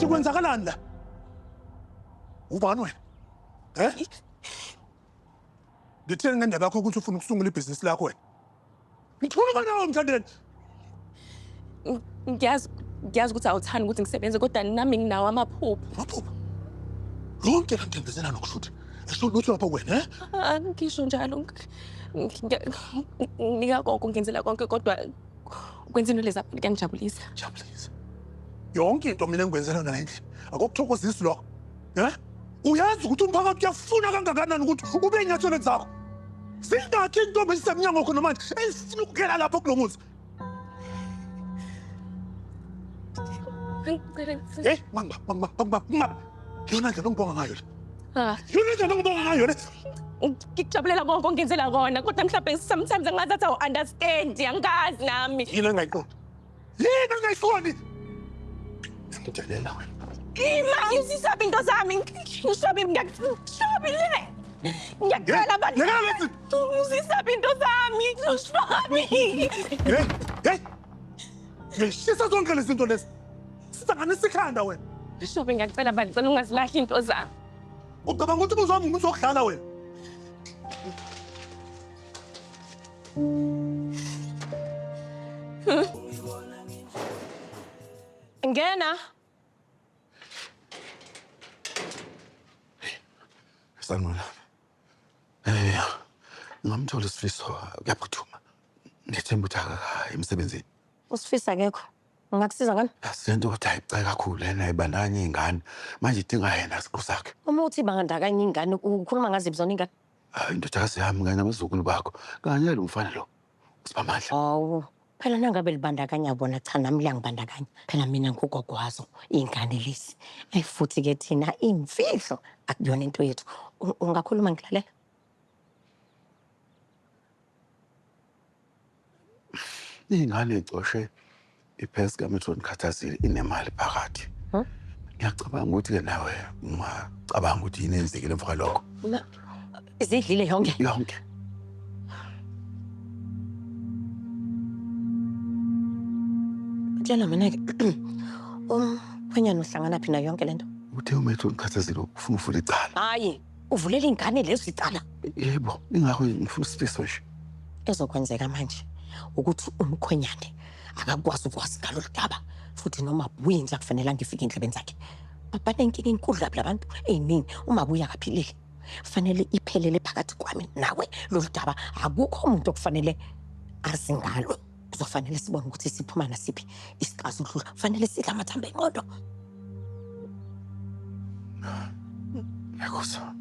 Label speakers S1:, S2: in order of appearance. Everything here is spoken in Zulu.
S1: ukuthi kwenzakalani la? Ubani wena? Ngitheni ngendaba yakho ukuthi ufuna ukusungula ibhizinisi lakho wena? Ngikhuluma nawe mthandeni.
S2: Ngiyazi ukuthi awuthandi ukuthi ngisebenze kodwa nami nginawo amaphupho.
S1: Amaphupho? Lonke kanti ngenzela nokushuthi. Esho lutho lapha wena,
S2: Angisho njalo. Nika konke ngenzela konke kodwa ukwenza into lezi kuyangijabulisa.
S1: Jabulisa. Yonke into mina engikwenzela yona endlini. Akukuthokozisi lokho. Uyazi ukuthi umphakathi uyafuna kangakanani ukuthi ube enyathelo zakho. Singakho intombi ezisemnyango khona manje esifuna ukugela lapho kulomuzi. Mama. Yona nje ngibonga ngayo le. Yona nje ngibonga ngayo le.
S2: Ngikujabulela konke ongenzela kona kodwa mhlawumbe sometimes angazathi awu-understand angazi nami.
S1: Yini engayiqondi? Yini engayiqondi? Ngikudelela wena.
S2: Ima ngizisaba into zami. Ngishabe ngiyakubile. Ngiyacela abantu. Ngizisaba into zami. Ngishabe.
S1: Hey. Ngishisa zonke lezi zinto lezi. Sisanganisa ikhanda wena.
S2: Ngishabe ngiyacela abantu ngicela ungazilahli into zami.
S1: Ucabanga ukuthi umuzwa wami ngizokudlala wena.
S2: Ngena.
S3: Sanibona. Ngamthola uSifiso kuyaphuthuma. Ngithemba ukuthi emsebenzini.
S4: Usifisa akekho. Ungakusiza ngani?
S3: Asento ukuthi ayicayi kakhulu yena ibandakanya izingane. Manje idinga yena siqu sakhe.
S4: Uma uthi bangandakanya ingane ukhuluma ngazi bizona ingane.
S3: Indodakazi yami kanye nabazukulu bakho. Kanye lo mfana lo. Usibamandla.
S4: Awu. Phela nangabe libandakanya bona cha nami liyangibandakanya. Phela mina ngukogwazo ingane lezi. Futhi ke thina imfihlo akuyona into yethu. Ungakhuluma ngilalela?
S3: Ingane icoshe iphesi kaMetron Khathazile inemali phakathi. Ngiyacabanga ukuthi ke nawe ungacabanga ukuthi yini enzekile emva kwalokho.
S4: Izidlile yonke.
S3: Yonke.
S4: Tshela mina ke umkhwenyana uhlangana phi nayo yonke lento?
S3: Uthe uMetron Khathazile ufuna uvula icala.
S4: Hayi, uvulela ingane lezo icala.
S3: Yebo, ingakho ngifuna uSifiso nje.
S4: Ezokwenzeka manje ukuthi umkhwenyane akakwazi ukwazi ngalo daba futhi noma buyinja kufanele ngifike endlebeni zakhe. Babanenkinga enkulu lapha labantu eyiningi uma buya kaphilile. Fanele iphelele phakathi kwami nawe lo daba akukho umuntu okufanele azi ngalo. Kuzofanele sibone ukuthi siphuma nasiphi isixazululo. Fanele sidla amathambo enqondo.
S3: Yakusa.